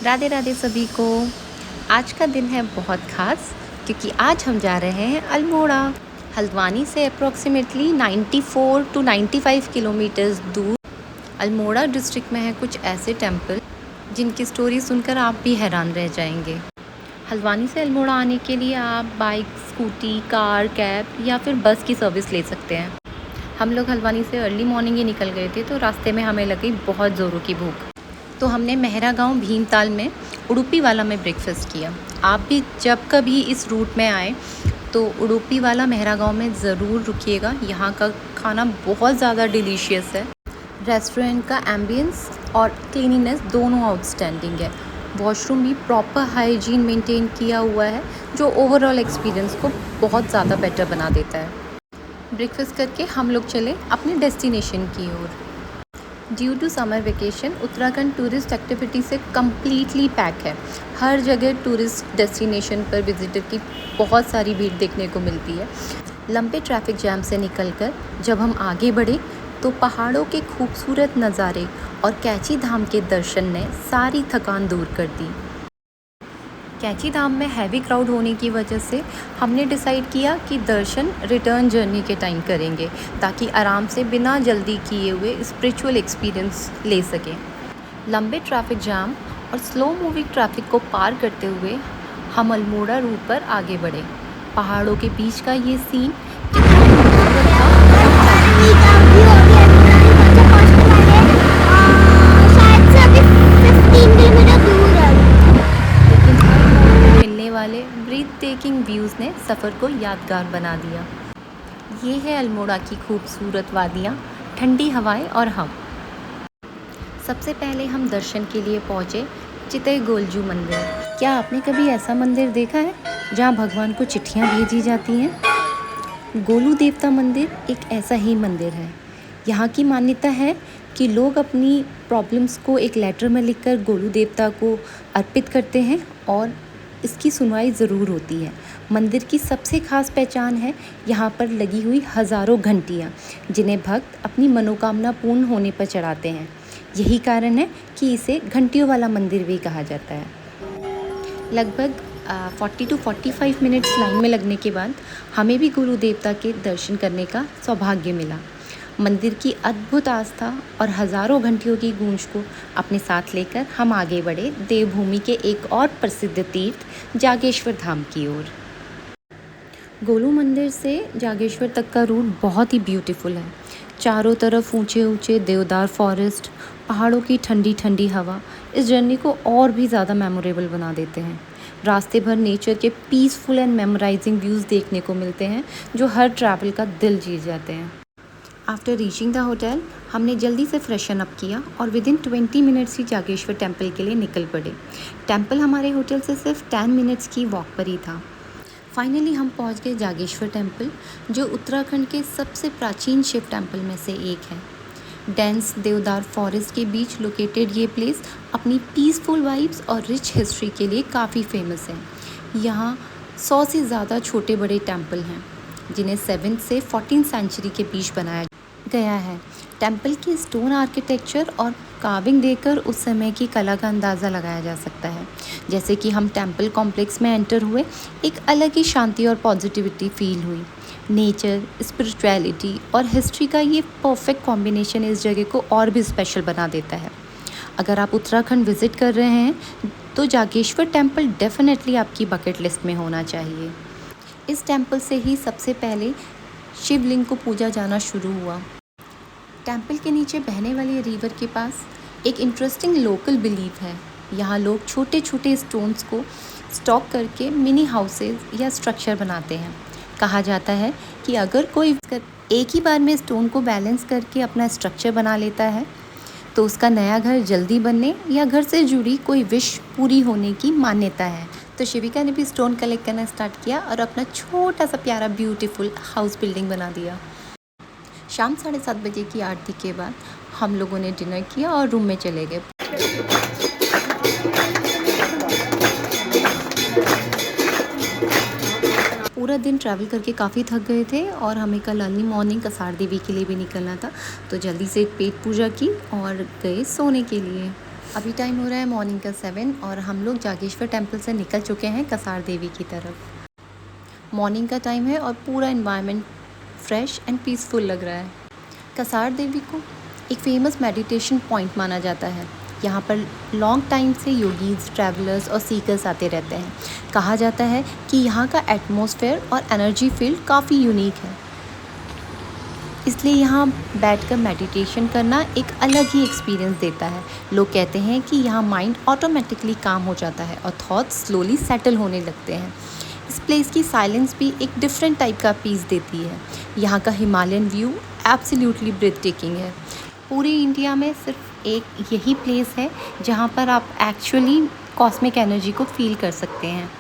राधे राधे सभी को। आज का दिन है बहुत ख़ास क्योंकि आज हम जा रहे हैं अल्मोड़ा। हल्द्वानी से अप्रॉक्सीमेटली 94 टू 95 किलोमीटर्स दूर अल्मोड़ा डिस्ट्रिक्ट में है कुछ ऐसे टेम्पल जिनकी स्टोरी सुनकर आप भी हैरान रह जाएंगे। हल्द्वानी से अल्मोड़ा आने के लिए आप बाइक, स्कूटी, कार, कैब या फिर बस की सर्विस ले सकते हैं। हम लोग हल्द्वानी से अर्ली मॉर्निंग ही निकल गए थे, तो रास्ते में हमें लगी बहुत ज़ोरों की भूख। तो हमने मेहरा गाँव भीमताल में उडुपी वाला में ब्रेकफास्ट किया। आप भी जब कभी इस रूट में आए तो उडुपी वाला मेहरा गाँव में ज़रूर रुकिएगा। यहाँ का खाना बहुत ज़्यादा डिलीशियस है। रेस्टोरेंट का एम्बियंस और क्लीनिनेस दोनों आउटस्टैंडिंग है। वॉशरूम भी प्रॉपर हाइजीन मेंटेन किया हुआ है, जो ओवरऑल एक्सपीरियंस को बहुत ज़्यादा बेटर बना देता है। ब्रेकफास्ट करके हम लोग चले अपने डेस्टिनेशन की ओर। Due to summer vacation Uttarakhand tourist activity से कम्प्लीटली पैक है। हर जगह टूरिस्ट डेस्टिनेशन पर विजिटर की बहुत सारी भीड़ देखने को मिलती है। लंबे ट्रैफिक जैम से निकलकर जब हम आगे बढ़े तो पहाड़ों के खूबसूरत नज़ारे और कैची धाम के दर्शन ने सारी थकान दूर कर दी। कैची धाम में हैवी क्राउड होने की वजह से हमने डिसाइड किया कि दर्शन रिटर्न जर्नी के टाइम करेंगे, ताकि आराम से बिना जल्दी किए हुए स्पिरिचुअल एक्सपीरियंस ले सकें। लंबे ट्रैफिक जाम और स्लो मूविंग ट्रैफिक को पार करते हुए हम अल्मोड़ा रूट पर आगे बढ़े। पहाड़ों के बीच का ये सीन वाले ब्रीथ टेकिंग व्यूज़ ने सफ़र को यादगार बना दिया। ये है अल्मोड़ा की खूबसूरत वादियाँ, ठंडी हवाएं और हम। सबसे पहले हम दर्शन के लिए पहुँचे चितई गोलजू मंदिर। क्या आपने कभी ऐसा मंदिर देखा है जहाँ भगवान को चिट्ठियाँ भेजी जाती हैं? गोलू देवता मंदिर एक ऐसा ही मंदिर है। यहाँ की मान्यता है कि लोग अपनी प्रॉब्लम्स को एक लेटर में लिखकर गोलू देवता को अर्पित करते हैं और इसकी सुनवाई ज़रूर होती है। मंदिर की सबसे ख़ास पहचान है यहाँ पर लगी हुई हज़ारों घंटियाँ, जिन्हें भक्त अपनी मनोकामना पूर्ण होने पर चढ़ाते हैं। यही कारण है कि इसे घंटियों वाला मंदिर भी कहा जाता है। लगभग 40 टू 45 मिनट्स लाइन में लगने के बाद हमें भी गुरु देवता के दर्शन करने का सौभाग्य मिला। मंदिर की अद्भुत आस्था और हज़ारों घंटियों की गूंज को अपने साथ लेकर हम आगे बढ़े देवभूमि के एक और प्रसिद्ध तीर्थ जागेश्वर धाम की ओर। गोलू मंदिर से जागेश्वर तक का रूट बहुत ही ब्यूटीफुल है। चारों तरफ ऊंचे ऊंचे देवदार फॉरेस्ट, पहाड़ों की ठंडी ठंडी हवा इस जर्नी को और भी ज़्यादा मेमोरेबल बना देते हैं। रास्ते भर नेचर के पीसफुल एंड मेमोराइजिंग व्यूज़ देखने को मिलते हैं, जो हर ट्रैवल का दिल जीत जाते हैं। आफ्टर रीचिंग द होटल हमने जल्दी से फ्रेशन अप किया और विदिन 20 मिनट्स ही जागेश्वर टेम्पल के लिए निकल पड़े। टेम्पल हमारे होटल से सिर्फ 10 मिनट्स की वॉक पर ही था। फाइनली हम पहुंच गए जागेश्वर टेम्पल, जो उत्तराखंड के सबसे प्राचीन शिव टेम्पल में से एक है। डेंस देवदार फॉरेस्ट के बीच लोकेटेड ये प्लेस अपनी पीसफुल वाइब्स और रिच हिस्ट्री के लिए काफ़ी फेमस है। यहाँ 100 से ज़्यादा छोटे बड़े टेम्पल हैं, जिन्हें 7th से 14th सेंचुरी के बीच बनाया गया है। टेम्पल की स्टोन आर्किटेक्चर और कार्विंग देखकर उस समय की कला का अंदाज़ा लगाया जा सकता है। जैसे कि हम टेम्पल कॉम्प्लेक्स में एंटर हुए, एक अलग ही शांति और पॉजिटिविटी फील हुई। नेचर, स्पिरिचुअलिटी और हिस्ट्री का ये परफेक्ट कॉम्बिनेशन इस जगह को और भी स्पेशल बना देता है। अगर आप उत्तराखंड विज़िट कर रहे हैं तो जागेश्वर टेम्पल डेफिनेटली आपकी बकेट लिस्ट में होना चाहिए। इस टेम्पल से ही सबसे पहले शिवलिंग को पूजा जाना शुरू हुआ। टेम्पल के नीचे बहने वाली रिवर के पास एक इंटरेस्टिंग लोकल बिलीफ है। यहाँ लोग छोटे छोटे स्टोन्स को स्टॉक करके मिनी हाउसेस या स्ट्रक्चर बनाते हैं। कहा जाता है कि अगर कोई एक ही बार में स्टोन को बैलेंस करके अपना स्ट्रक्चर बना लेता है तो उसका नया घर जल्दी बनने या घर से जुड़ी कोई विश पूरी होने की मान्यता है। तो शिविका ने भी स्टोन कलेक्ट करना स्टार्ट किया और अपना छोटा सा प्यारा ब्यूटीफुल हाउस बिल्डिंग बना दिया। शाम 7:30 बजे की आरती के बाद हम लोगों ने डिनर किया और रूम में चले गए। पूरा दिन ट्रैवल करके काफ़ी थक गए थे और हमें कल अर्ली मॉर्निंग कसार देवी के लिए भी निकलना था, तो जल्दी से पेट पूजा की और गए सोने के लिए। अभी टाइम हो रहा है मॉर्निंग का 7 और हम लोग जागेश्वर टेम्पल से निकल चुके हैं कसार देवी की तरफ। मॉर्निंग का टाइम है और पूरा इन्वायरमेंट फ्रेश एंड पीसफुल लग रहा है। कसार देवी को एक फेमस मेडिटेशन पॉइंट माना जाता है। यहाँ पर लॉन्ग टाइम से योगीज, ट्रैवलर्स और सीकर्स आते रहते हैं। कहा जाता है कि यहाँ का एटमॉस्फेयर और एनर्जी फील्ड काफ़ी यूनिक है, इसलिए यहाँ बैठकर मेडिटेशन करना एक अलग ही एक्सपीरियंस देता है। लोग कहते हैं कि यहाँ माइंड ऑटोमेटिकली काम हो जाता है और थॉट्स स्लोली सेटल होने लगते हैं। इस प्लेस की साइलेंस भी एक डिफरेंट टाइप का पीस देती है। यहाँ का Himalayan view absolutely breathtaking है। पूरी इंडिया में सिर्फ एक यही प्लेस है जहाँ पर आप एक्चुअली कॉस्मिक एनर्जी को फील कर सकते हैं।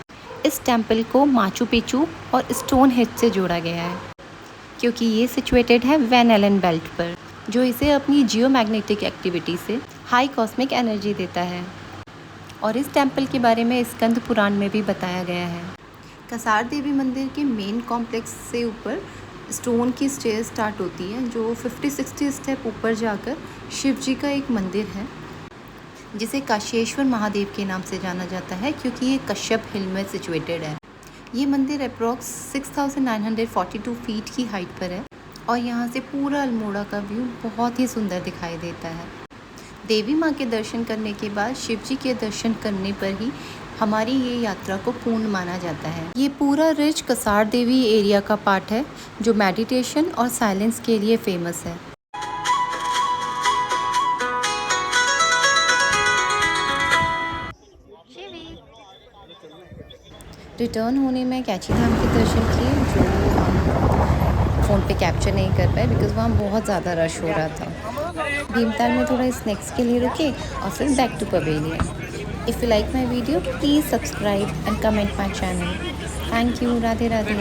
इस टेम्पल को माचू पिचू और स्टोन हेड से जोड़ा गया है, क्योंकि ये सिचुएटेड है वैन एलन बेल्ट पर, जो इसे अपनी जियोमैग्नेटिक एक्टिविटी से हाई कॉस्मिक एनर्जी देता है। और इस टेम्पल के बारे में स्कंद पुराण में भी बताया गया है। कसार देवी मंदिर के मेन कॉम्प्लेक्स से ऊपर स्टोन की स्टेयर स्टार्ट होती है, जो 50-60 स्टेप ऊपर जाकर शिव जी का एक मंदिर है, जिसे काशेश्वर महादेव के नाम से जाना जाता है, क्योंकि ये कश्यप हिल में सिचुएटेड है। ये मंदिर अप्रॉक्स 6942 फीट की हाइट पर है और यहाँ से पूरा अल्मोड़ा का व्यू बहुत ही सुंदर दिखाई देता है। देवी माँ के दर्शन करने के बाद शिव जी के दर्शन करने पर ही हमारी ये यात्रा को पूर्ण माना जाता है। ये पूरा रिच कसार देवी एरिया का पार्ट है, जो मेडिटेशन और साइलेंस के लिए फेमस है। रिटर्न होने में कैची धाम के दर्शन किए, जो हम फ़ोन पे कैप्चर नहीं कर पाए बिकॉज़ वहाँ बहुत ज़्यादा रश हो रहा था। भीमताल में थोड़ा स्नैक्स के लिए रुके और फिर back to pavilion. If you like my video please subscribe and comment my channel. Thank you. Radhe Radhe.